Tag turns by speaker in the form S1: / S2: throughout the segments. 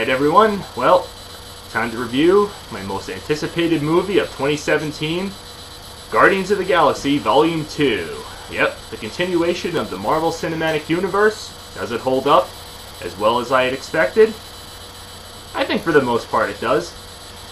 S1: Alright everyone, well, time to review my most anticipated movie of 2017, Guardians of the Galaxy Volume 2. Yep, the continuation of the Marvel Cinematic Universe. Does it hold up as well as I had expected? I think for the most part it does.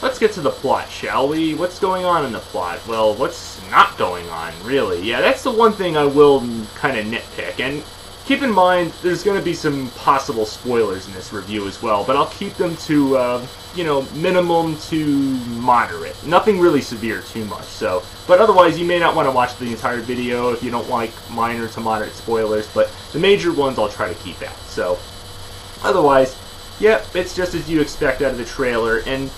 S1: Let's get to the plot, shall we? What's going on in the plot? Well, what's not going on, really? Yeah, that's the one thing I will kind of nitpick, and keep in mind, there's going to be some possible spoilers in this review as well, but I'll keep them to, minimum to moderate. Nothing really severe too much, so. But otherwise, you may not want to watch the entire video if you don't like minor to moderate spoilers, but the major ones I'll try to keep out. So, otherwise, yep, it's just as you expect out of the trailer, and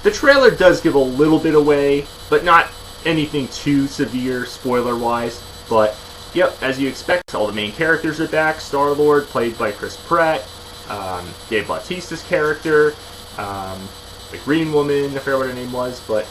S1: the trailer does give a little bit away, but not anything too severe spoiler-wise, but yep, as you expect, all the main characters are back. Star-Lord, played by Chris Pratt, Dave Bautista's character, the Green Woman, I forget what her name was, but,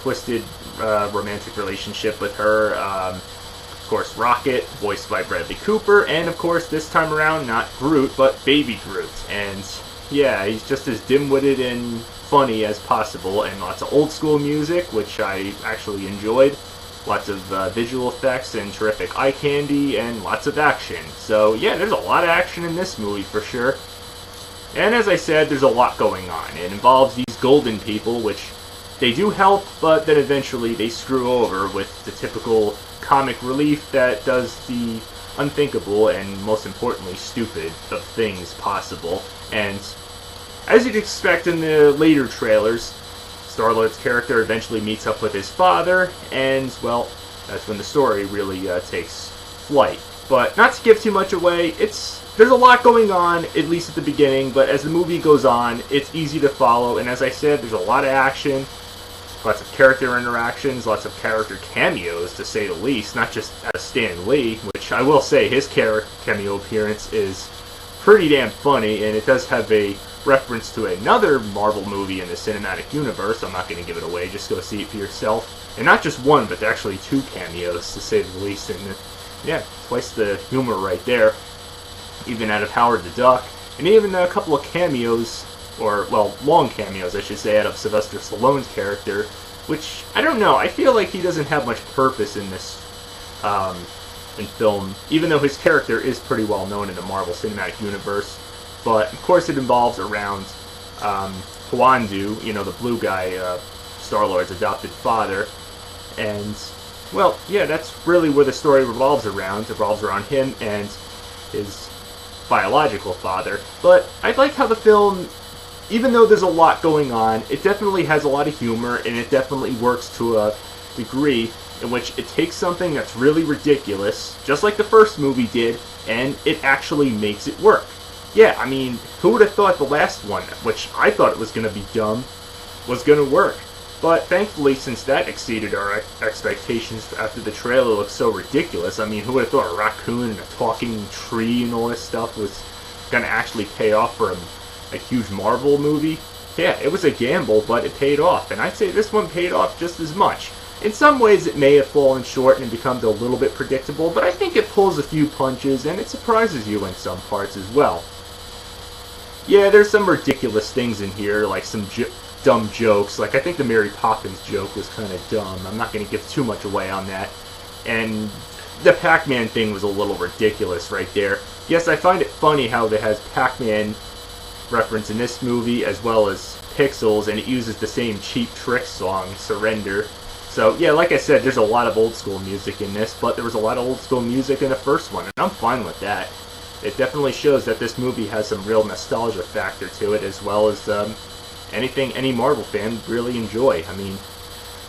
S1: twisted romantic relationship with her. Of course, Rocket, voiced by Bradley Cooper, and of course, this time around, not Groot, but Baby Groot. And yeah, he's just as dim-witted and funny as possible, and lots of old-school music, which I actually enjoyed. Lots of visual effects and terrific eye candy, and lots of action. So yeah, there's a lot of action in this movie for sure. And as I said, there's a lot going on. It involves these golden people, which they do help, but then eventually they screw over with the typical comic relief that does the unthinkable and, most importantly, stupid of things possible. And as you'd expect in the later trailers, Star-Lord's character eventually meets up with his father, and, well, that's when the story really takes flight. But not to give too much away, there's a lot going on, at least at the beginning, but as the movie goes on, it's easy to follow, and as I said, there's a lot of action, lots of character interactions, lots of character cameos, to say the least, not just as Stan Lee, which I will say his cameo appearance is pretty damn funny, and it does have a reference to another Marvel movie in the cinematic universe. I'm not going to give it away, just go see it for yourself. And not just one, but actually two cameos, to say the least. And yeah, twice the humor right there, even out of Howard the Duck. And even a couple of cameos, or, well, long cameos, I should say, out of Sylvester Stallone's character, which, I don't know, I feel like he doesn't have much purpose in this, in film, even though his character is pretty well known in the Marvel Cinematic Universe. But, of course, it involves around Hwandu, the blue guy, Star-Lord's adopted father. And, well, yeah, that's really where the story revolves around. It revolves around him and his biological father. But I like how the film, even though there's a lot going on, it definitely has a lot of humor, and it definitely works to a degree in which it takes something that's really ridiculous, just like the first movie did, and it actually makes it work. Yeah, I mean, who would have thought the last one, which I thought it was going to be dumb, was going to work? But thankfully, since that exceeded our expectations after the trailer looked so ridiculous, I mean, who would have thought a raccoon and a talking tree and all this stuff was going to actually pay off for a huge Marvel movie? Yeah, it was a gamble, but it paid off, and I'd say this one paid off just as much. In some ways, it may have fallen short and becomes a little bit predictable, but I think it pulls a few punches, and it surprises you in some parts as well. Yeah, there's some ridiculous things in here, like some dumb jokes. Like, I think the Mary Poppins joke was kind of dumb. I'm not going to give too much away on that. And the Pac-Man thing was a little ridiculous right there. Yes, I find it funny how it has Pac-Man reference in this movie, as well as Pixels, and it uses the same Cheap Trick song, Surrender. So, yeah, like I said, there's a lot of old-school music in this, but there was a lot of old-school music in the first one, and I'm fine with that. It definitely shows that this movie has some real nostalgia factor to it, as well as anything any Marvel fan would really enjoy. I mean,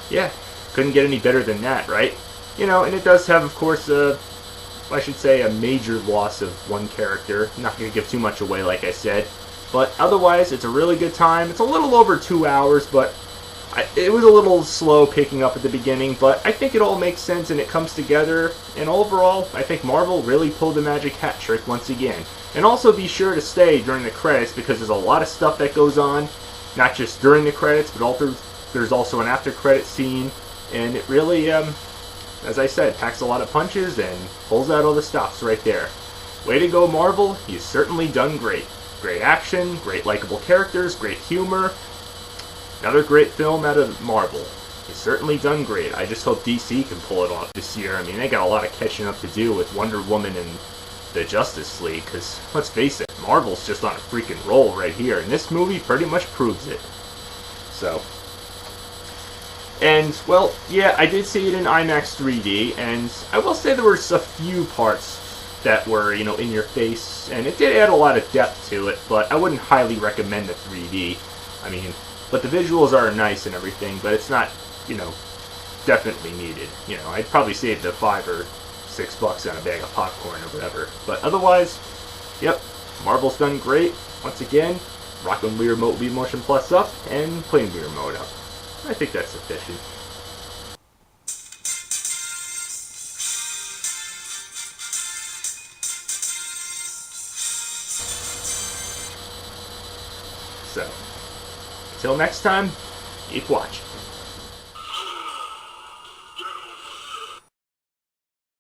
S1: yeah, couldn't get any better than that, right? And it does have, of course, I should say, a major loss of one character. I'm not going to give too much away, like I said. But otherwise, it's a really good time. It's a little over 2 hours, but it was a little slow picking up at the beginning, but I think it all makes sense and it comes together, and overall, I think Marvel really pulled the magic hat trick once again. And also be sure to stay during the credits, because there's a lot of stuff that goes on, not just during the credits, but there's also an after-credit scene, and it really, as I said, packs a lot of punches and pulls out all the stops right there. Way to go, Marvel, you've certainly done great. Great action, great likable characters, great humor. Another great film out of Marvel. It's certainly done great. I just hope DC can pull it off this year. I mean, they got a lot of catching up to do with Wonder Woman and the Justice League, because, let's face it, Marvel's just on a freaking roll right here, and this movie pretty much proves it. So, and, well, yeah, I did see it in IMAX 3D, and I will say there were a few parts that were, you know, in your face, and it did add a lot of depth to it, but I wouldn't highly recommend the 3D. I mean, but the visuals are nice and everything, but it's not, you know, definitely needed. You know, I'd probably save the $5 or $6 on a bag of popcorn or whatever. But otherwise, yep, Marvel's done great. Once again, rocking Wii Remote Wii Motion Plus up and playing Wii Remote up. I think that's sufficient. So, until next time, keep watching.